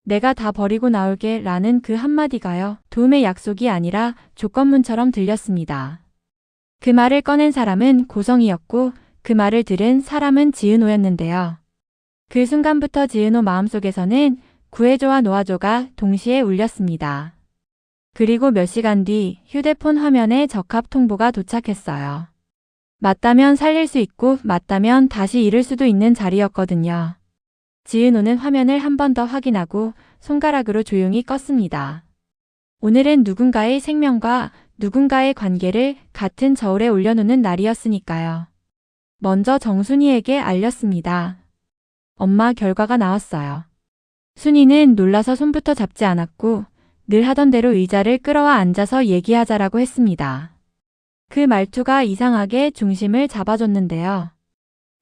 내가 다 버리고 나올게 라는 그 한마디가요. 도움의 약속이 아니라 조건문처럼 들렸습니다. 그 말을 꺼낸 사람은 고성이었고 그 말을 들은 사람은 지은호였는데요. 그 순간부터 지은호 마음속에서는 구해줘와 놓아줘가 동시에 울렸습니다. 그리고 몇 시간 뒤 휴대폰 화면에 적합 통보가 도착했어요. 맞다면 살릴 수 있고 맞다면 다시 잃을 수도 있는 자리였거든요. 지은호는 화면을 한 번 더 확인하고 손가락으로 조용히 껐습니다. 오늘은 누군가의 생명과 누군가의 관계를 같은 저울에 올려놓는 날이었으니까요. 먼저 정순이에게 알렸습니다. 엄마, 결과가 나왔어요. 순이는 놀라서 손부터 잡지 않았고 늘 하던 대로 의자를 끌어와 앉아서 얘기하자라고 했습니다. 그 말투가 이상하게 중심을 잡아줬는데요.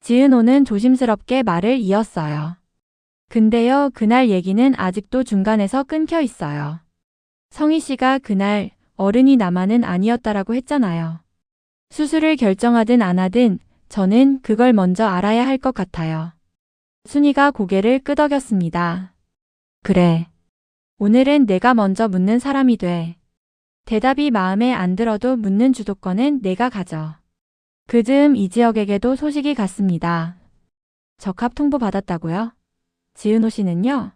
지은호는 조심스럽게 말을 이었어요. 근데요, 그날 얘기는 아직도 중간에서 끊겨 있어요. 성희 씨가 그날 어른이 나만은 아니었다라고 했잖아요. 수술을 결정하든 안 하든 저는 그걸 먼저 알아야 할 것 같아요. 순이가 고개를 끄덕였습니다. 그래. 오늘은 내가 먼저 묻는 사람이 돼. 대답이 마음에 안 들어도 묻는 주도권은 내가 가져. 그 즈음 이지혁에게도 소식이 갔습니다. 적합 통보 받았다고요? 지은호 씨는요?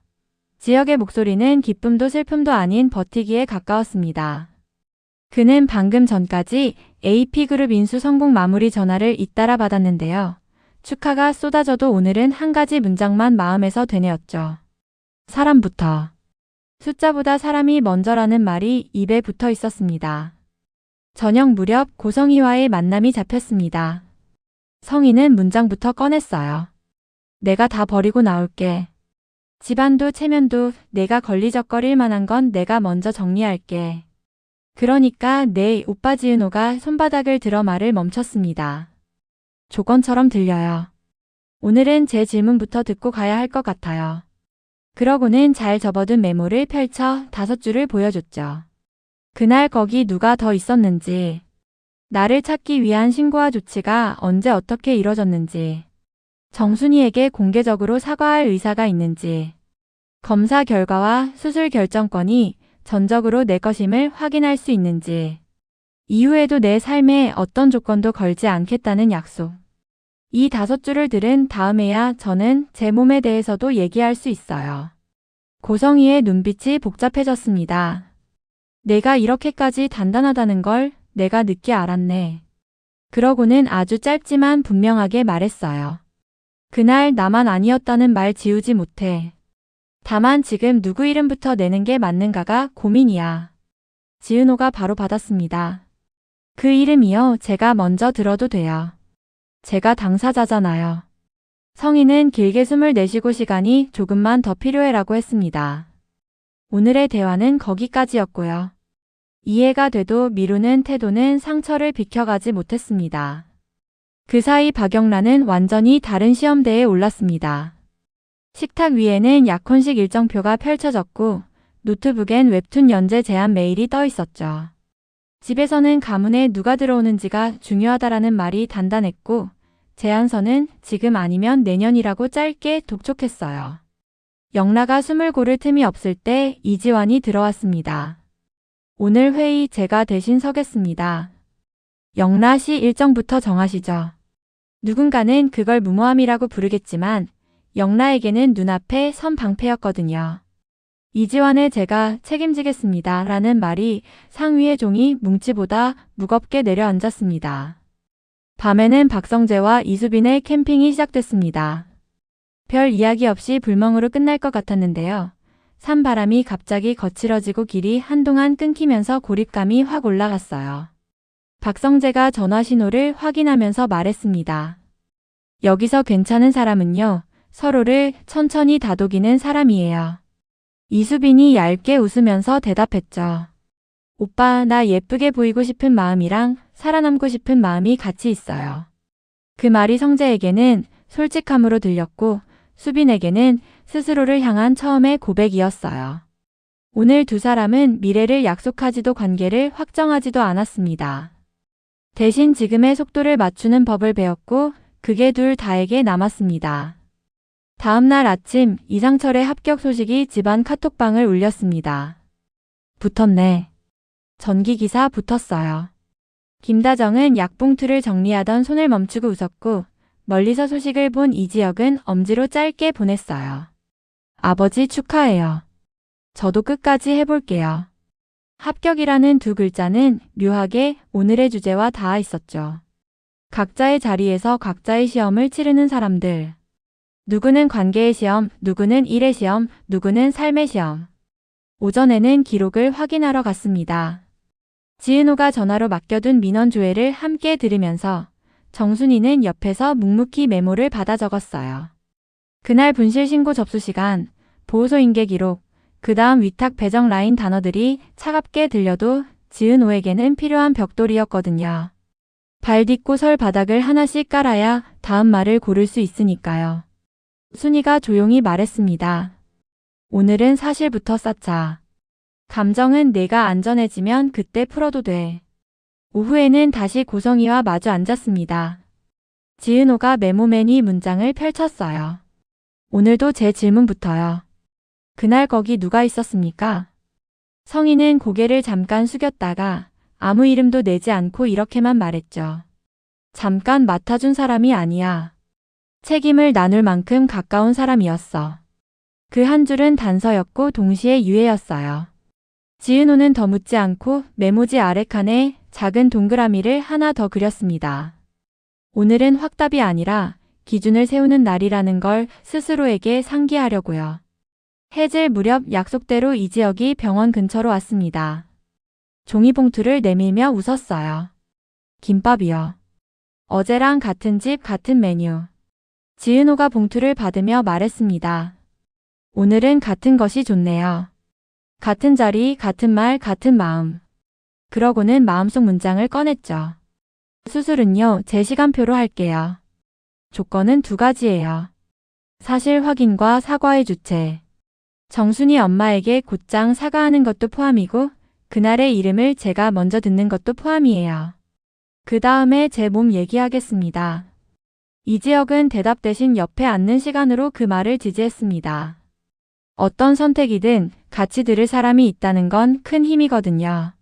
지혁의 목소리는 기쁨도 슬픔도 아닌 버티기에 가까웠습니다. 그는 방금 전까지 AP그룹 인수 성공 마무리 전화를 잇따라 받았는데요. 축하가 쏟아져도 오늘은 한 가지 문장만 마음에서 되뇌었죠. 사람부터. 숫자보다 사람이 먼저라는 말이 입에 붙어 있었습니다. 저녁 무렵 고성희와의 만남이 잡혔습니다. 성희는 문장부터 꺼냈어요. 내가 다 버리고 나올게. 집안도 체면도 내가 걸리적거릴 만한 건 내가 먼저 정리할게. 그러니까 내 오빠 지은호가 손바닥을 들어 말을 멈췄습니다. 조건처럼 들려요. 오늘은 제 질문부터 듣고 가야 할 것 같아요. 그러고는 잘 접어둔 메모를 펼쳐 5줄을 보여줬죠. 그날 거기 누가 더 있었는지, 나를 찾기 위한 신고와 조치가 언제 어떻게 이뤄졌는지, 정순이에게 공개적으로 사과할 의사가 있는지, 검사 결과와 수술 결정권이 전적으로 내 것임을 확인할 수 있는지, 이후에도 내 삶에 어떤 조건도 걸지 않겠다는 약속. 이 5줄을 들은 다음에야 저는 제 몸에 대해서도 얘기할 수 있어요. 고성희의 눈빛이 복잡해졌습니다. 내가 이렇게까지 단단하다는 걸 내가 늦게 알았네. 그러고는 아주 짧지만 분명하게 말했어요. 그날 나만 아니었다는 말 지우지 못해. 다만 지금 누구 이름부터 내는 게 맞는가가 고민이야. 지은호가 바로 받았습니다. 그 이름이요, 제가 먼저 들어도 돼요. 제가 당사자잖아요. 성희는 길게 숨을 내쉬고 시간이 조금만 더 필요해라고 했습니다. 오늘의 대화는 거기까지였고요. 이해가 돼도 미루는 태도는 상처를 비켜가지 못했습니다. 그 사이 박영란은 완전히 다른 시험대에 올랐습니다. 식탁 위에는 약혼식 일정표가 펼쳐졌고 노트북엔 웹툰 연재 제안 메일이 떠 있었죠. 집에서는 가문에 누가 들어오는지가 중요하다라는 말이 단단했고 제안서는 지금 아니면 내년이라고 짧게 독촉했어요. 영라가 숨을 고를 틈이 없을 때 이지환이 들어왔습니다. 오늘 회의 제가 대신 서겠습니다. 영라 씨 일정부터 정하시죠. 누군가는 그걸 무모함이라고 부르겠지만 영라에게는 눈앞에 선 방패였거든요. 이지환의 제가 책임지겠습니다 라는 말이 상위의 종이 뭉치보다 무겁게 내려앉았습니다. 밤에는 박성재와 이수빈의 캠핑이 시작됐습니다. 별 이야기 없이 불멍으로 끝날 것 같았는데요. 산바람이 갑자기 거칠어지고 길이 한동안 끊기면서 고립감이 확 올라갔어요. 박성재가 전화 신호를 확인하면서 말했습니다. 여기서 괜찮은 사람은요, 서로를 천천히 다독이는 사람이에요. 이수빈이 얇게 웃으면서 대답했죠. 오빠, 나 예쁘게 보이고 싶은 마음이랑 살아남고 싶은 마음이 같이 있어요. 그 말이 성재에게는 솔직함으로 들렸고 수빈에게는 스스로를 향한 처음의 고백이었어요. 오늘 두 사람은 미래를 약속하지도 관계를 확정하지도 않았습니다. 대신 지금의 속도를 맞추는 법을 배웠고 그게 둘 다에게 남았습니다. 다음날 아침 이상철의 합격 소식이 집안 카톡방을 울렸습니다. 붙었네. 전기기사 붙었어요. 김다정은 약봉투를 정리하던 손을 멈추고 웃었고 멀리서 소식을 본 이지혁은 엄지로 짧게 보냈어요. 아버지 축하해요. 저도 끝까지 해볼게요. 합격이라는 두 글자는 묘하게 오늘의 주제와 닿아 있었죠. 각자의 자리에서 각자의 시험을 치르는 사람들. 누구는 관계의 시험, 누구는 일의 시험, 누구는 삶의 시험. 오전에는 기록을 확인하러 갔습니다. 지은호가 전화로 맡겨둔 민원 조회를 함께 들으면서 정순이는 옆에서 묵묵히 메모를 받아 적었어요. 그날 분실 신고 접수 시간, 보호소 인계 기록, 그 다음 위탁 배정 라인 단어들이 차갑게 들려도 지은호에게는 필요한 벽돌이었거든요. 발 딛고 설 바닥을 하나씩 깔아야 다음 말을 고를 수 있으니까요. 순이가 조용히 말했습니다. 오늘은 사실부터 쌓자. 감정은 내가 안전해지면 그때 풀어도 돼. 오후에는 다시 고성이와 마주 앉았습니다. 지은호가 메모맨 위 문장을 펼쳤어요. 오늘도 제 질문부터요. 그날 거기 누가 있었습니까? 성희는 고개를 잠깐 숙였다가 아무 이름도 내지 않고 이렇게만 말했죠. 잠깐 맡아준 사람이 아니야. 책임을 나눌 만큼 가까운 사람이었어. 그 한 줄은 단서였고 동시에 유해였어요. 지은호는 더 묻지 않고 메모지 아래칸에 작은 동그라미를 하나 더 그렸습니다. 오늘은 확답이 아니라 기준을 세우는 날이라는 걸 스스로에게 상기하려고요. 해질 무렵 약속대로 이지혁이 병원 근처로 왔습니다. 종이봉투를 내밀며 웃었어요. 김밥이요. 어제랑 같은 집 같은 메뉴. 지은호가 봉투를 받으며 말했습니다. 오늘은 같은 것이 좋네요. 같은 자리, 같은 말, 같은 마음. 그러고는 마음속 문장을 꺼냈죠. 수술은요, 제 시간표로 할게요. 조건은 두 가지예요. 사실 확인과 사과의 주체. 정순이 엄마에게 곧장 사과하는 것도 포함이고 그날의 이름을 제가 먼저 듣는 것도 포함이에요. 그 다음에 제 몸 얘기하겠습니다. 이지혁은 대답 대신 옆에 앉는 시간으로 그 말을 지지했습니다. 어떤 선택이든 같이 들을 사람이 있다는 건 큰 힘이거든요.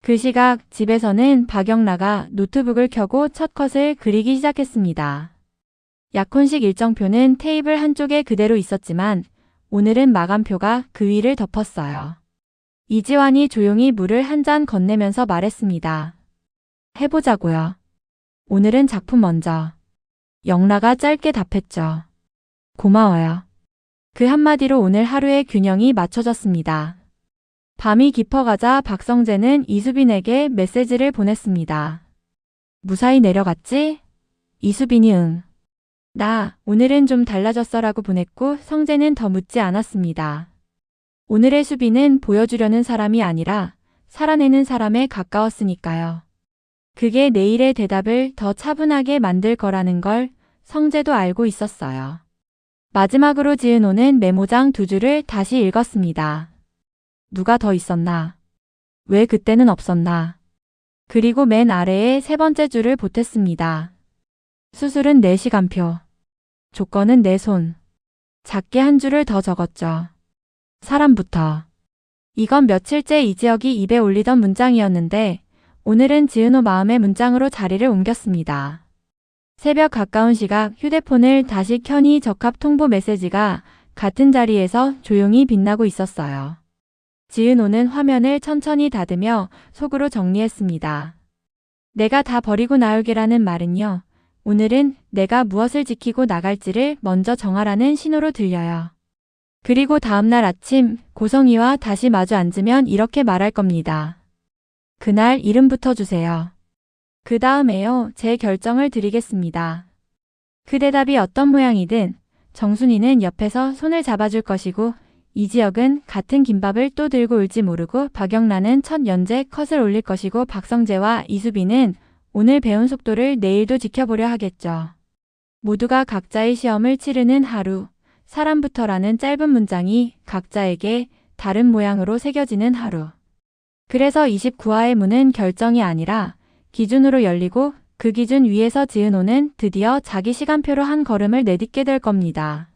그 시각 집에서는 박영라가 노트북을 켜고 첫 컷을 그리기 시작했습니다. 약혼식 일정표는 테이블 한쪽에 그대로 있었지만 오늘은 마감표가 그 위를 덮었어요. 이지환이 조용히 물을 한 잔 건네면서 말했습니다. 해보자고요. 오늘은 작품 먼저. 영라가 짧게 답했죠. 고마워요. 그 한마디로 오늘 하루의 균형이 맞춰졌습니다. 밤이 깊어가자 박성재는 이수빈에게 메시지를 보냈습니다. 무사히 내려갔지? 이수빈이 응. 나 오늘은 좀 달라졌어라고 보냈고 성재는 더 묻지 않았습니다. 오늘의 수빈은 보여주려는 사람이 아니라 살아내는 사람에 가까웠으니까요. 그게 내일의 대답을 더 차분하게 만들 거라는 걸 성재도 알고 있었어요. 마지막으로 지은호는 메모장 두 줄을 다시 읽었습니다. 누가 더 있었나? 왜 그때는 없었나? 그리고 맨 아래에 세 번째 줄을 보탰습니다. 수술은 내 시간표. 조건은 내 손. 작게 한 줄을 더 적었죠. 사람부터. 이건 며칠째 이지혁이 입에 올리던 문장이었는데 오늘은 지은호 마음의 문장으로 자리를 옮겼습니다. 새벽 가까운 시각 휴대폰을 다시 켜니 적합 통보 메시지가 같은 자리에서 조용히 빛나고 있었어요. 지은호는 화면을 천천히 닫으며 속으로 정리했습니다. 내가 다 버리고 나올게라는 말은요. 오늘은 내가 무엇을 지키고 나갈지를 먼저 정하라는 신호로 들려요. 그리고 다음날 아침 고성이와 다시 마주 앉으면 이렇게 말할 겁니다. 그날 이름부터 주세요. 그 다음에요. 제 결정을 드리겠습니다. 그 대답이 어떤 모양이든 정순이는 옆에서 손을 잡아줄 것이고 이지혁은 같은 김밥을 또 들고 올지 모르고 박영란은 첫 연재 컷을 올릴 것이고 박성재와 이수빈은 오늘 배운 속도를 내일도 지켜보려 하겠죠. 모두가 각자의 시험을 치르는 하루, 사람부터라는 짧은 문장이 각자에게 다른 모양으로 새겨지는 하루. 그래서 29화의 문은 결정이 아니라 기준으로 열리고 그 기준 위에서 지은호는 드디어 자기 시간표로 한 걸음을 내딛게 될 겁니다.